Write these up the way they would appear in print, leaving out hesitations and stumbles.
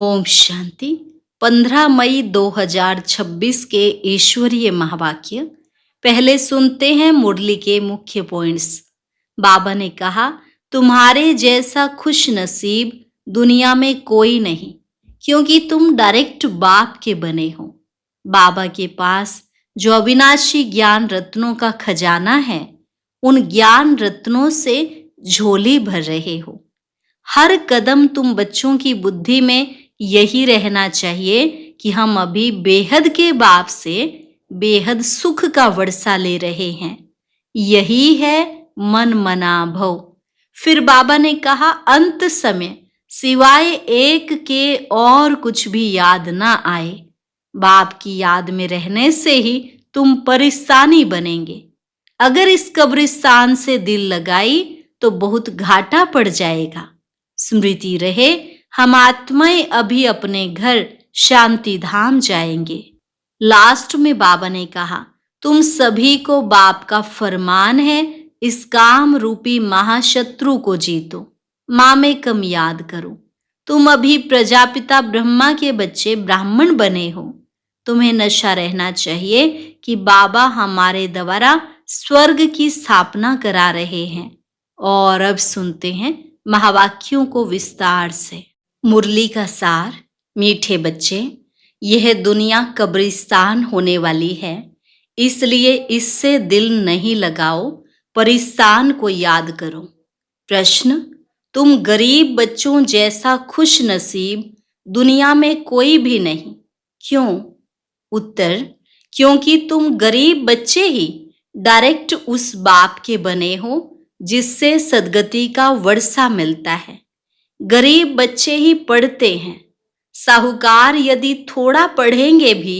ओम शांति। 15 मई 2026 के ईश्वरीय महावाक्य। पहले सुनते हैं मुरली के मुख्य पॉइंट्स। बाबा ने कहा, तुम्हारे जैसा खुश नसीब दुनिया में कोई नहीं, क्योंकि तुम डायरेक्ट बाप के बने हो। बाबा के पास जो अविनाशी ज्ञान रत्नों का खजाना है, उन ज्ञान रत्नों से झोली भर रहे हो। हर कदम तुम बच्चों की बुद्धि में यही रहना चाहिए कि हम अभी बेहद के बाप से बेहद सुख का वर्षा ले रहे हैं। यही है मन मना भव। फिर बाबा ने कहा, अंत समय सिवाय एक के और कुछ भी याद ना आए। बाप की याद में रहने से ही तुम परिस्तानी बनेंगे। अगर इस कब्रिस्तान से दिल लगाई तो बहुत घाटा पड़ जाएगा। स्मृति रहे, हम आत्माएं अभी अपने घर शांति धाम जाएंगे। लास्ट में बाबा ने कहा, तुम सभी को बाप का फरमान है, इस काम रूपी महाशत्रु को जीतो। माँ में कम याद करो। तुम अभी प्रजापिता ब्रह्मा के बच्चे ब्राह्मण बने हो। तुम्हें नशा रहना चाहिए कि बाबा हमारे द्वारा स्वर्ग की स्थापना करा रहे हैं। और अब सुनते हैं महावाक्यों को विस्तार से। मुरली का सार। मीठे बच्चे, यह दुनिया कब्रिस्तान होने वाली है, इसलिए इससे दिल नहीं लगाओ, परिस्तान को याद करो। प्रश्न, तुम गरीब बच्चों जैसा खुश नसीब दुनिया में कोई भी नहीं, क्यों? उत्तर, क्योंकि तुम गरीब बच्चे ही डायरेक्ट उस बाप के बने हो जिससे सद्गति का वर्षा मिलता है। गरीब बच्चे ही पढ़ते हैं। साहूकार यदि थोड़ा पढ़ेंगे भी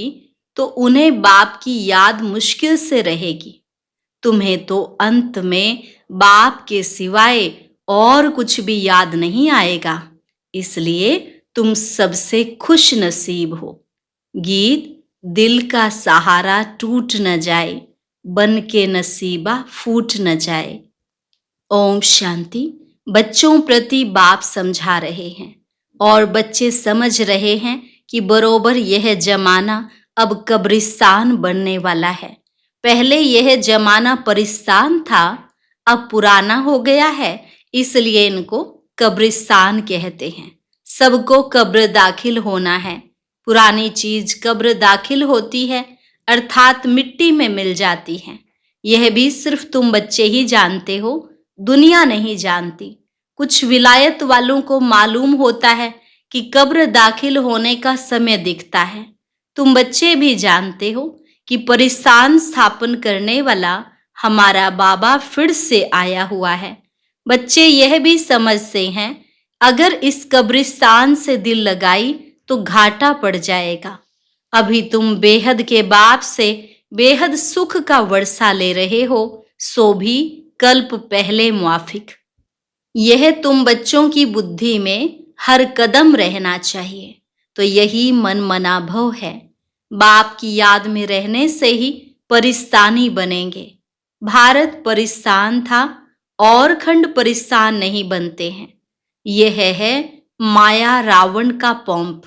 तो उन्हें बाप की याद मुश्किल से रहेगी। तुम्हें तो अंत में बाप के सिवाय और कुछ भी याद नहीं आएगा, इसलिए तुम सबसे खुश नसीब हो। गीत, दिल का सहारा टूट न जाए, बन के नसीबा फूट न जाए। ओम शांति। बच्चों प्रति बाप समझा रहे हैं और बच्चे समझ रहे हैं कि बरोबर यह जमाना अब कब्रिस्तान बनने वाला है। पहले यह जमाना परिस्तान था, अब पुराना हो गया है, इसलिए इनको कब्रिस्तान कहते हैं। सबको कब्र दाखिल होना है। पुरानी चीज कब्र दाखिल होती है, अर्थात मिट्टी में मिल जाती है। यह भी सिर्फ तुम बच्चे ही जानते हो, दुनिया नहीं जानती। कुछ विलायत वालों को मालूम होता है कि कब्र दाखिल होने का समय दिखता है। तुम बच्चे भी जानते हो कि परिस्तान स्थापन करने वाला हमारा बाबा फिर से आया हुआ है। बच्चे यह भी समझते हैं, अगर इस कब्रिस्तान से दिल लगाई तो घाटा पड़ जाएगा। अभी तुम बेहद के बाप से बेहद सुख का वर्षा ले रहे हो, सो भी कल्प पहले मुआफिक। यह तुम बच्चों की बुद्धि में हर कदम रहना चाहिए। तो यही मन मना भव है। बाप की याद में रहने से ही परिस्तानी बनेंगे। भारत परिस्तान था और खंड परिस्तान नहीं बनते हैं। यह है माया रावण का पंप।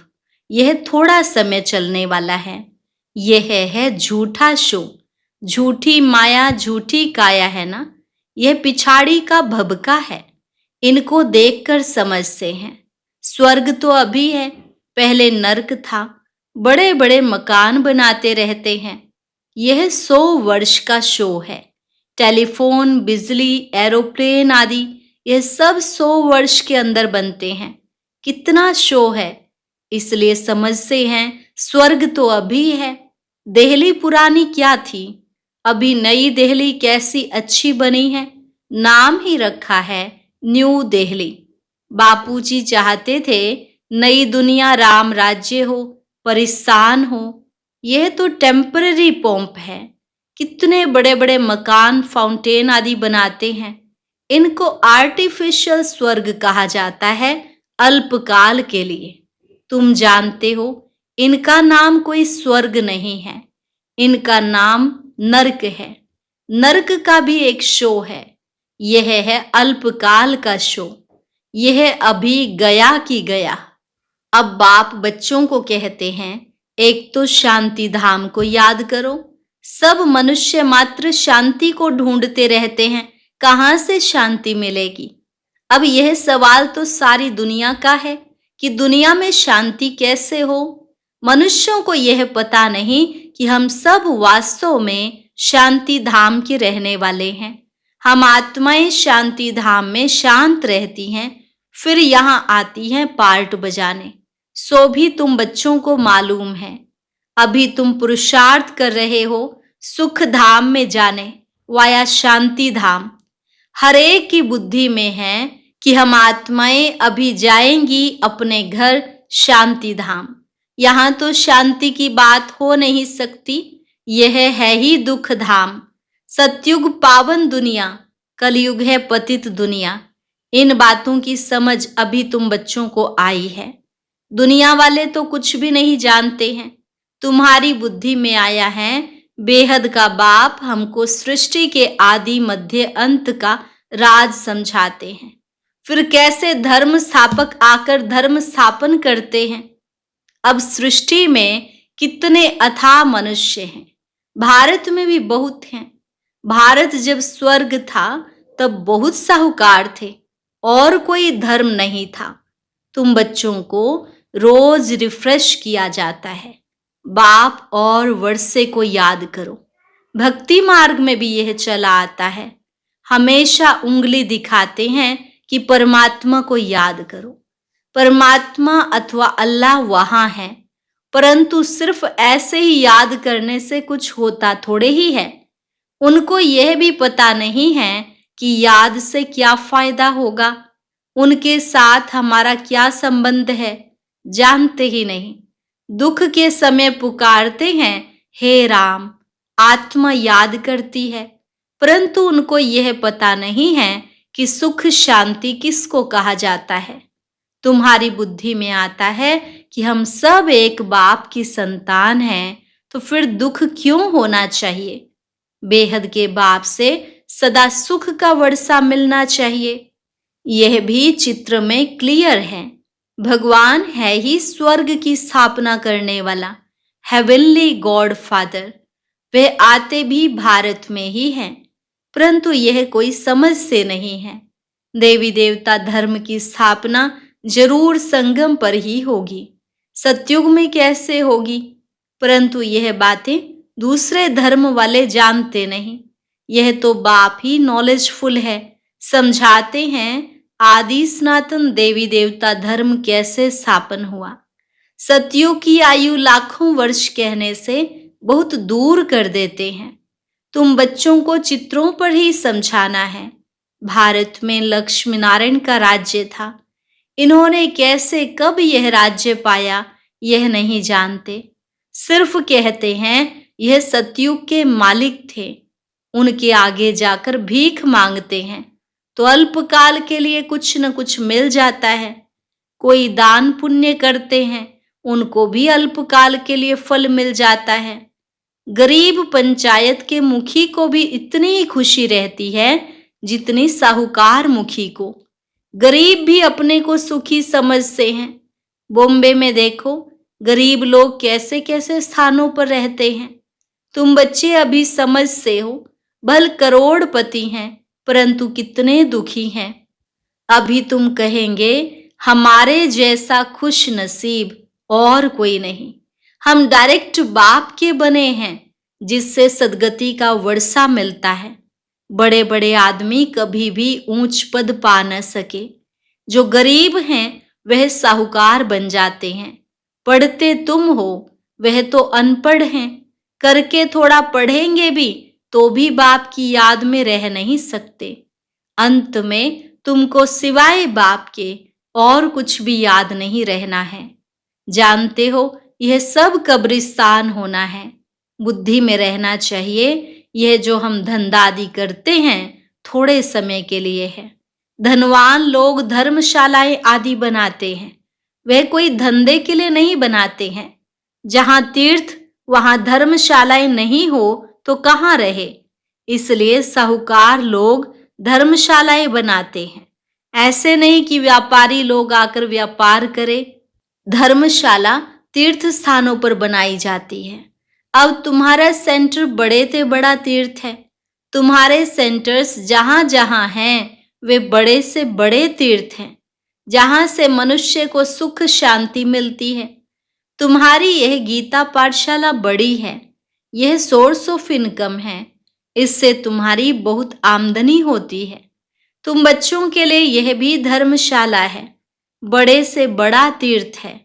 यह थोड़ा समय चलने वाला है। यह है झूठा शो, झूठी माया, झूठी काया है ना। यह पिछाड़ी का भबका है। इनको देखकर समझते हैं स्वर्ग तो अभी है, पहले नर्क था। बड़े बड़े मकान बनाते रहते हैं। यह 100 वर्ष का शो है। टेलीफोन, बिजली, एरोप्लेन आदि यह सब 100 वर्ष के अंदर बनते हैं। कितना शो है, इसलिए समझते हैं स्वर्ग तो अभी है। दिल्ली पुरानी क्या थी, अभी नई दिल्ली कैसी अच्छी बनी है। नाम ही रखा है न्यू दिल्ली। बापूजी चाहते थे नई दुनिया राम राज्य हो, परिस्तान हो। यह तो टेम्पररी पंप है। कितने बड़े बड़े मकान, फाउंटेन आदि बनाते हैं। इनको आर्टिफिशियल स्वर्ग कहा जाता है, अल्पकाल के लिए। तुम जानते हो इनका नाम कोई स्वर्ग नहीं है, इनका नाम नर्क है। नर्क का भी एक शो है। यह है अल्पकाल का शो। यह अभी गया कि गया। अब बाप बच्चों को कहते हैं, एक तो शांति धाम को याद करो। सब मनुष्य मात्र शांति को ढूंढते रहते हैं, कहाँ से शांति मिलेगी? अब यह सवाल तो सारी दुनिया का है कि दुनिया में शांति कैसे हो। मनुष्यों को यह पता नहीं कि हम सब वास्तव में शांति धाम के रहने वाले हैं। हम आत्माएं शांति धाम में शांत रहती हैं, फिर यहाँ आती हैं पार्ट बजाने। सो भी तुम बच्चों को मालूम है। अभी तुम पुरुषार्थ कर रहे हो सुख धाम में जाने वाया शांति धाम। हर एक की बुद्धि में है कि हम आत्माएं अभी जाएंगी अपने घर शांति धाम। यहाँ तो शांति की बात हो नहीं सकती, यह है ही दुख धाम। सतयुग पावन दुनिया, कलयुग है पतित दुनिया। इन बातों की समझ अभी तुम बच्चों को आई है। दुनिया वाले तो कुछ भी नहीं जानते हैं। तुम्हारी बुद्धि में आया है बेहद का बाप हमको सृष्टि के आदि मध्य अंत का राज समझाते हैं। फिर कैसे धर्म स्थापक आकर धर्म स्थापन करते हैं। अब सृष्टि में कितने अथाह मनुष्य हैं। भारत में भी बहुत हैं। भारत जब स्वर्ग था तब बहुत साहूकार थे और कोई धर्म नहीं था। तुम बच्चों को रोज रिफ्रेश किया जाता है। बाप और वर्षे को याद करो। भक्ति मार्ग में भी यह चला आता है। हमेशा उंगली दिखाते हैं कि परमात्मा को याद करो। परमात्मा अथवा अल्लाह वहां है, परंतु सिर्फ ऐसे ही याद करने से कुछ होता थोड़े ही है। उनको यह भी पता नहीं है कि याद से क्या फायदा होगा, उनके साथ हमारा क्या संबंध है, जानते ही नहीं। दुख के समय पुकारते हैं, हे राम। आत्मा याद करती है, परंतु उनको यह पता नहीं है कि सुख शांति किसको कहा जाता है। तुम्हारी बुद्धि में आता है कि हम सब एक बाप की संतान हैं, तो फिर दुख क्यों होना चाहिए? बेहद के बाप से सदा सुख का वर्षा मिलना चाहिए। यह भी चित्र में क्लियर है। भगवान है ही स्वर्ग की स्थापना करने वाला, हेवनली गॉड फादर। वह आते भी भारत में ही हैं, परंतु यह कोई समझ से नहीं है। देवी देवता धर्म की स्थापना जरूर संगम पर ही होगी, सतयुग में कैसे होगी? परंतु यह बातें दूसरे धर्म वाले जानते नहीं। यह तो बाप ही नॉलेजफुल है, समझाते हैं आदि सनातन देवी देवता धर्म कैसे स्थापन हुआ। सतयुग की आयु लाखों वर्ष कहने से बहुत दूर कर देते हैं। तुम बच्चों को चित्रों पर ही समझाना है। भारत में लक्ष्मी नारायण का राज्य था। इन्होंने कैसे कब यह राज्य पाया यह नहीं जानते। सिर्फ कहते हैं यह सतयुग के मालिक थे। उनके आगे जाकर भीख मांगते हैं तो अल्पकाल के लिए कुछ न कुछ मिल जाता है। कोई दान पुण्य करते हैं, उनको भी अल्पकाल के लिए फल मिल जाता है। गरीब पंचायत के मुखी को भी इतनी ही खुशी रहती है जितनी साहूकार मुखी को। गरीब भी अपने को सुखी समझते हैं। बॉम्बे में देखो गरीब लोग कैसे कैसे स्थानों पर रहते हैं। तुम बच्चे अभी समझते हो, भल करोड़पति हैं परंतु कितने दुखी हैं। अभी तुम कहेंगे हमारे जैसा खुश नसीब और कोई नहीं। हम डायरेक्ट बाप के बने हैं जिससे सदगति का वर्षा मिलता है। बड़े बड़े आदमी कभी भी ऊंच पद पा न सके। जो गरीब हैं वह साहूकार बन जाते हैं। पढ़ते तुम हो, वह तो अनपढ़ हैं। करके थोड़ा पढ़ेंगे भी तो भी बाप की याद में रह नहीं सकते। अंत में तुमको सिवाय बाप के और कुछ भी याद नहीं रहना है। जानते हो यह सब कब्रिस्तान होना है। बुद्धि में रहना चाहिए यह जो हम धंधादि करते हैं थोड़े समय के लिए है। धनवान लोग धर्मशालाएं आदि बनाते हैं, वह कोई धंधे के लिए नहीं बनाते हैं। जहां तीर्थ वहां धर्मशालाएं नहीं हो तो कहाँ रहे। इसलिए साहूकार लोग धर्मशालाएं बनाते हैं। ऐसे नहीं कि व्यापारी लोग आकर व्यापार करें। धर्मशाला तीर्थ स्थानों पर बनाई जाती है। अब तुम्हारा सेंटर बड़े से बड़ा तीर्थ है। तुम्हारे सेंटर्स जहां जहां हैं वे बड़े से बड़े तीर्थ हैं, जहां से मनुष्य को सुख शांति मिलती है। तुम्हारी यह गीता पाठशाला बड़ी है, यह सोर्स ऑफ इनकम है, इससे तुम्हारी बहुत आमदनी होती है। तुम बच्चों के लिए यह भी धर्मशाला है, बड़े से बड़ा तीर्थ है।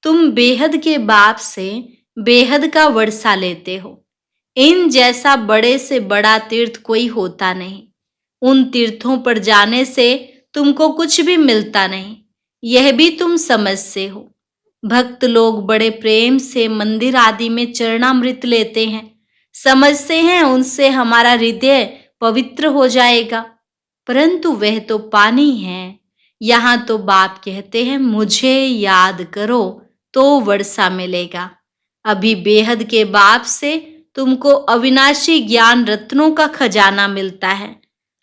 तुम बेहद के बाप से बेहद का वर्षा लेते हो। इन जैसा बड़े से बड़ा तीर्थ कोई होता नहीं। उन तीर्थों पर जाने से तुमको कुछ भी मिलता नहीं, यह भी तुम समझते हो। भक्त लोग बड़े प्रेम से मंदिर आदि में चरणामृत लेते हैं, समझते हैं उनसे हमारा हृदय पवित्र हो जाएगा, परंतु वह तो पानी है। यहाँ तो बाप कहते हैं मुझे याद करो तो वर्षा मिलेगा। अभी बेहद के बाप से तुमको अविनाशी ज्ञान रत्नों का खजाना मिलता है।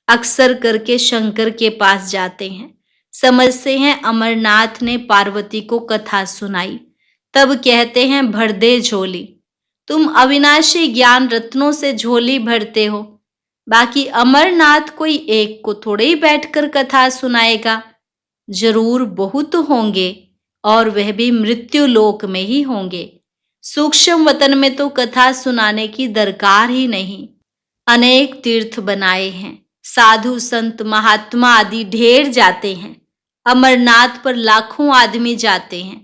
अक्सर करके शंकर के पास जाते हैं, समझते हैं अमरनाथ ने पार्वती को कथा सुनाई, तब कहते हैं भर दे झोली। तुम अविनाशी ज्ञान रत्नों से झोली भरते हो, बाकी अमरनाथ कोई एक को थोड़े ही बैठकर कथा सुनाएगा। जरूर बहुत होंगे, और वह भी मृत्यु लोक में ही होंगे। सूक्ष्म वतन में तो कथा सुनाने की दरकार ही नहीं। अनेक तीर्थ बनाए हैं, साधु संत महात्मा आदि ढेर जाते हैं। अमरनाथ पर लाखों आदमी जाते हैं।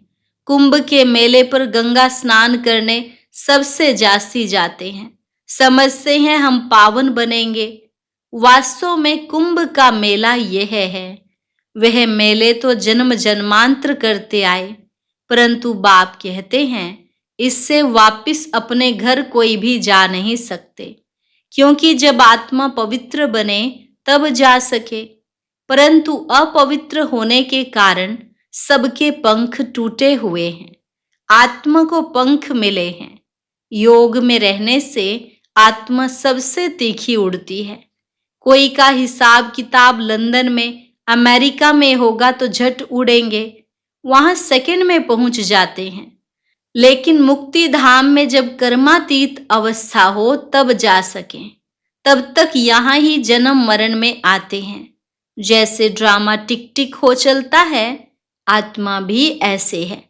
कुंभ के मेले पर गंगा स्नान करने सबसे जास्ती जाते हैं, समझते हैं हम पावन बनेंगे। वास्तव में कुंभ का मेला यह है, वह मेले तो जन्म जन्मांतर करते आए, परंतु बाप कहते हैं इससे वापिस अपने घर कोई भी जा नहीं सकते, क्योंकि जब आत्मा पवित्र बने तब जा सके, परंतु अपवित्र होने के कारण सबके पंख टूटे हुए हैं। आत्मा को पंख मिले हैं। योग में रहने से आत्मा सबसे तीखी उड़ती है। कोई का हिसाब किताब लंदन में अमेरिका में होगा तो झट उड़ेंगे, वहां सेकंड में पहुंच जाते हैं। लेकिन मुक्ति धाम में जब कर्मातीत अवस्था हो तब जा सकें, तब तक यहाँ ही जन्म मरण में आते हैं। जैसे ड्रामा टिक टिक हो चलता है, आत्मा भी ऐसे है,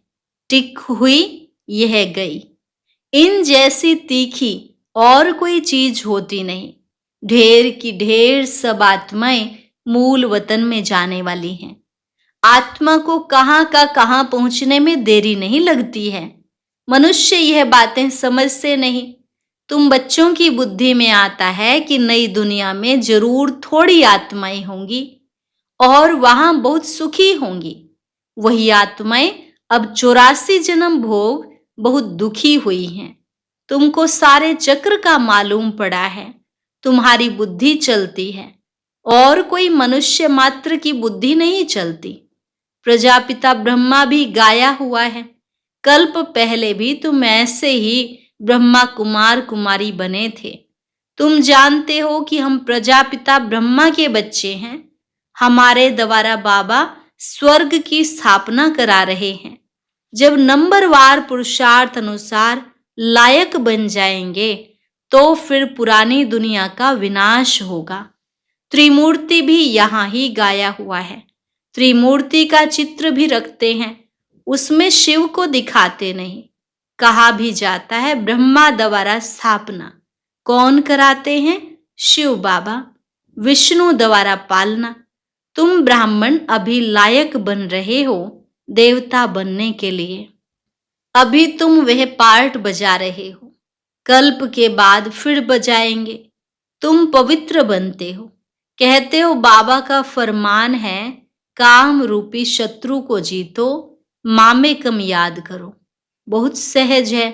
टिक हुई यह गई। इन जैसी तीखी और कोई चीज होती नहीं। ढेर की ढेर सब आत्माएं मूल वतन में जाने वाली हैं। आत्मा को कहां का कहां पहुंचने में देरी नहीं लगती है। मनुष्य यह बातें समझते नहीं। तुम बच्चों की बुद्धि में आता है कि नई दुनिया में जरूर थोड़ी आत्माएं होंगी और वहां बहुत सुखी होंगी। वही आत्माएं अब 84 जन्म भोग बहुत दुखी हुई हैं। तुमको सारे चक्र का मालूम पड़ा है, तुम्हारी बुद्धि चलती है और कोई मनुष्य मात्र की बुद्धि नहीं चलती। प्रजापिता ब्रह्मा भी गाया हुआ है, कल्प पहले भी तुम ऐसे ही ब्रह्मा कुमार कुमारी बने थे। तुम जानते हो कि हम प्रजापिता ब्रह्मा के बच्चे हैं। हमारे द्वारा बाबा स्वर्ग की स्थापना करा रहे हैं। जब नंबरवार पुरुषार्थ अनुसार लायक बन जाएंगे तो फिर पुरानी दुनिया का विनाश होगा। त्रिमूर्ति भी यहाँ ही गाया हुआ है। त्रिमूर्ति का चित्र भी रखते हैं, उसमें शिव को दिखाते नहीं। कहा भी जाता है ब्रह्मा द्वारा स्थापना कौन कराते हैं? शिव बाबा। विष्णु द्वारा पालना। तुम ब्राह्मण अभी लायक बन रहे हो देवता बनने के लिए। अभी तुम वह पार्ट बजा रहे हो, कल्प के बाद फिर बजाएंगे। तुम पवित्र बनते हो। कहते हो बाबा का फरमान है काम रूपी शत्रु को जीतो, मामे कम याद करो। बहुत सहज है।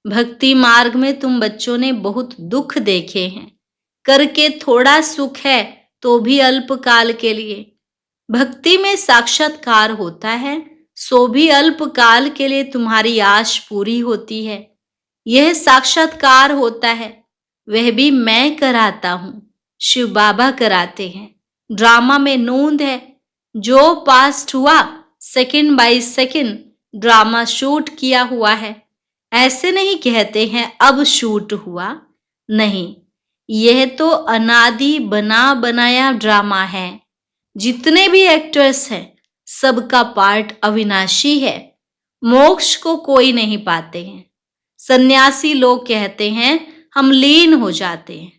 भक्ति मार्ग में तुम बच्चों ने बहुत दुख देखे हैं। करके थोड़ा सुख है तो भी अल्पकाल के लिए। भक्ति में साक्षात्कार होता है, सो भी अल्पकाल के लिए तुम्हारी आश पूरी होती है। यह साक्षात्कार होता है, वह भी मैं कराता हूं, शिव बाबा कराते हैं। ड्रामा में नोंद है, जो पास्ट हुआ second by second drama shoot किया हुआ है। ऐसे नहीं कहते हैं अब शूट हुआ। नहीं, यह तो अनादि बना बनाया ड्रामा है। जितने भी एक्टर्स हैं, सबका पार्ट अविनाशी है। मोक्ष को कोई नहीं पाते हैं। सन्यासी लोग कहते हैं हम लीन हो जाते हैं।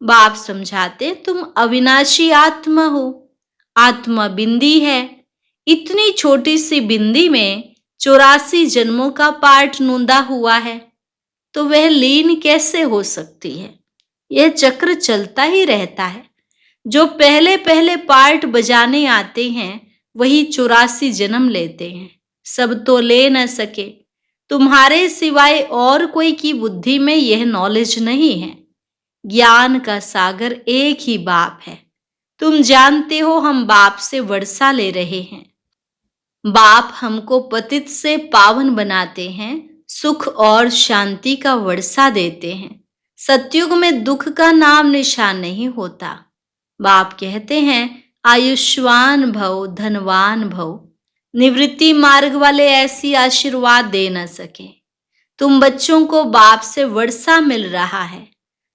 बाप समझाते तुम अविनाशी आत्मा हो। आत्मा बिंदी है। इतनी छोटी सी बिंदी में 84 जन्मों का पार्ट नूंदा हुआ है, तो वह लीन कैसे हो सकती है? यह चक्र चलता ही रहता है। जो पहले पहले पार्ट बजाने आते हैं वही 84 जन्म लेते हैं। सब तो ले न सके। तुम्हारे सिवाय और कोई की बुद्धि में यह नॉलेज नहीं है। ज्ञान का सागर एक ही बाप है। तुम जानते हो हम बाप से वर्षा ले रहे हैं। बाप हमको पतित से पावन बनाते हैं, सुख और शांति का वर्षा देते हैं। सतयुग में दुख का नाम निशान नहीं होता। बाप कहते हैं आयुष्मान भव, धनवान भव। निवृत्ति मार्ग वाले ऐसी आशीर्वाद दे न सके। तुम बच्चों को बाप से वर्षा मिल रहा है।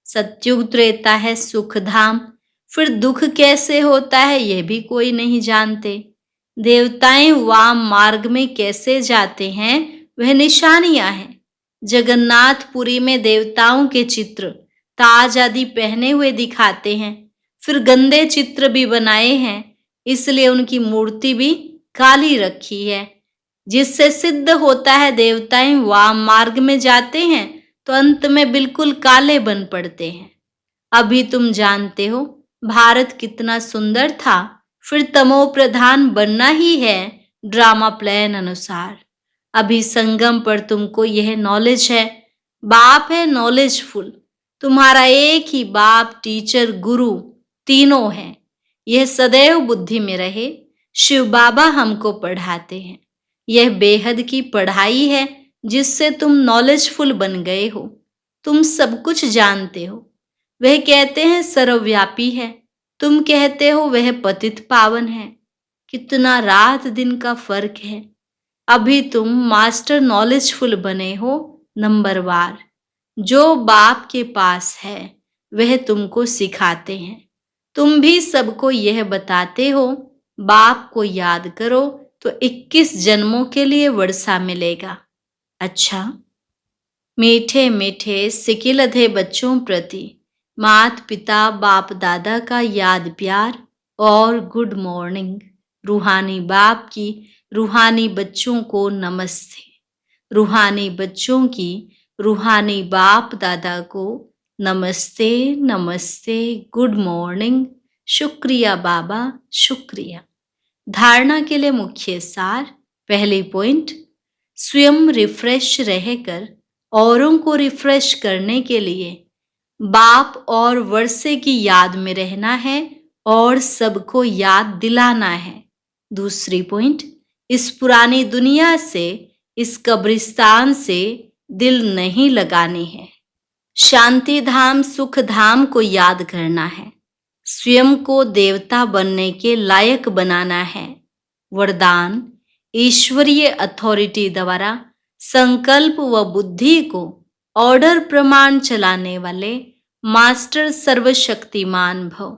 सतयुग त्रेता है सुख धाम, फिर दुख कैसे होता है यह भी कोई नहीं जानते। देवताएं वाम मार्ग में कैसे जाते हैं वह निशानियां हैं। जगन्नाथपुरी में देवताओं के चित्र ताज आदि पहने हुए दिखाते हैं। फिर गंदे चित्र भी बनाए हैं, इसलिए उनकी मूर्ति भी काली रखी है, जिससे सिद्ध होता है देवताएं वाम मार्ग में जाते हैं तो अंत में बिल्कुल काले बन पड़ते हैं। अभी तुम जानते हो भारत कितना सुंदर था, फिर तमो प्रधान बनना ही है ड्रामा प्लान अनुसार। अभी संगम पर तुमको यह नॉलेज है। बाप है नॉलेजफुल। तुम्हारा एक ही बाप, टीचर, गुरु तीनों हैं। यह सदैव बुद्धि में रहे। शिव बाबा हमको पढ़ाते हैं। यह बेहद की पढ़ाई है जिससे तुम नॉलेजफुल बन गए हो। तुम सब कुछ जानते हो। वह कहते हैं सर्वव्यापी है, तुम कहते हो वह पतित पावन है। कितना रात दिन का फर्क है। अभी तुम मास्टर नॉलेजफुल बने हो नंबरवार। जो बाप के पास है वह तुमको सिखाते हैं। तुम भी सबको यह बताते हो बाप को याद करो तो 21 जन्मों के लिए वर्षा मिलेगा। अच्छा, मीठे मीठे सिकिलधे बच्चों प्रति माता पिता बाप दादा का याद प्यार और गुड मॉर्निंग। रूहानी बाप की रूहानी बच्चों को नमस्ते। रूहानी बच्चों की रूहानी बाप दादा को नमस्ते नमस्ते, गुड मॉर्निंग। शुक्रिया बाबा, शुक्रिया। धारणा के लिए मुख्य सार। पहली पॉइंट, स्वयं रिफ्रेश रहकर औरों को रिफ्रेश करने के लिए बाप और वर्षे की याद में रहना है और सबको याद दिलाना है। दूसरी पॉइंट, इस पुरानी दुनिया से, इस कब्रिस्तान से दिल नहीं लगानी है। शांति धाम, सुख धाम को याद करना है। स्वयं को देवता बनने के लायक बनाना है। वरदान, ईश्वरीय अथॉरिटी द्वारा संकल्प व बुद्धि को ऑर्डर प्रमाण चलाने वाले मास्टर सर्वशक्तिमान भव।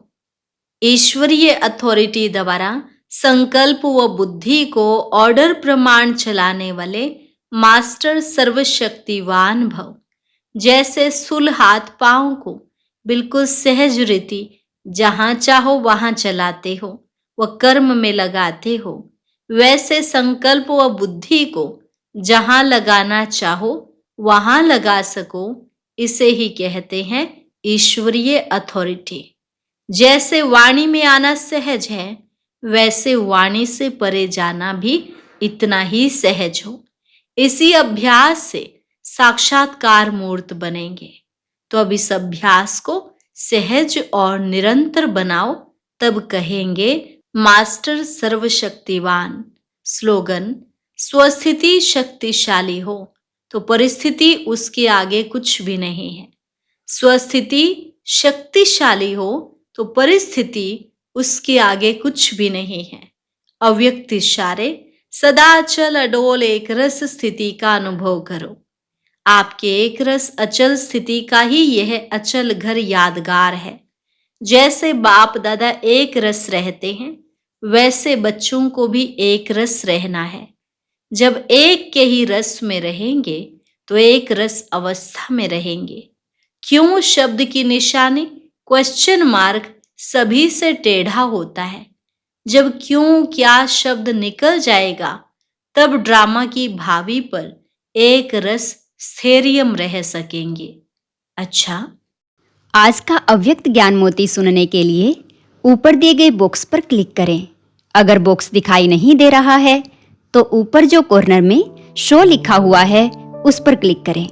ईश्वरीय अथॉरिटी द्वारा संकल्प व बुद्धि को ऑर्डर प्रमाण चलाने वाले मास्टर सर्वशक्तिवान भव। जैसे सुल हाथ पांव को बिल्कुल सहज रीति जहां चाहो वहां चलाते हो व कर्म में लगाते हो, वैसे संकल्प व बुद्धि को जहां लगाना चाहो वहां लगा सको, इसे ही कहते हैं ईश्वरीय अथॉरिटी। जैसे वाणी में आना सहज है, वैसे वाणी से परे जाना भी इतना ही सहज हो। इसी अभ्यास से साक्षात्कार मूर्त बनेंगे। तो अब इस अभ्यास को सहज और निरंतर बनाओ, तब कहेंगे मास्टर सर्वशक्तिवान। स्लोगन, स्वस्थिति शक्तिशाली हो तो परिस्थिति उसके आगे कुछ भी नहीं है। स्वस्थिति शक्तिशाली हो तो परिस्थिति उसके आगे कुछ भी नहीं है। अव्यक्त इशारे सदा अचल अडोल एक रस स्थिति का अनुभव करो। आपके एक रस अचल स्थिति का ही यह अचल घर यादगार है। जैसे बाप दादा एक रस रहते हैं, वैसे बच्चों को भी एक रस रहना है। जब एक के ही रस में रहेंगे तो एक रस अवस्था में रहेंगे। क्यों शब्द की निशानी क्वेश्चन मार्क सभी से टेढ़ा होता है। जब क्यों क्या शब्द निकल जाएगा, तब ड्रामा की भावी पर एक रस स्थैर्यम रह सकेंगे। अच्छा, आज का अव्यक्त ज्ञान मोती सुनने के लिए ऊपर दिए गए बॉक्स पर क्लिक करें। अगर बॉक्स दिखाई नहीं दे रहा है तो ऊपर जो कॉर्नर में शो लिखा हुआ है उस पर क्लिक करें।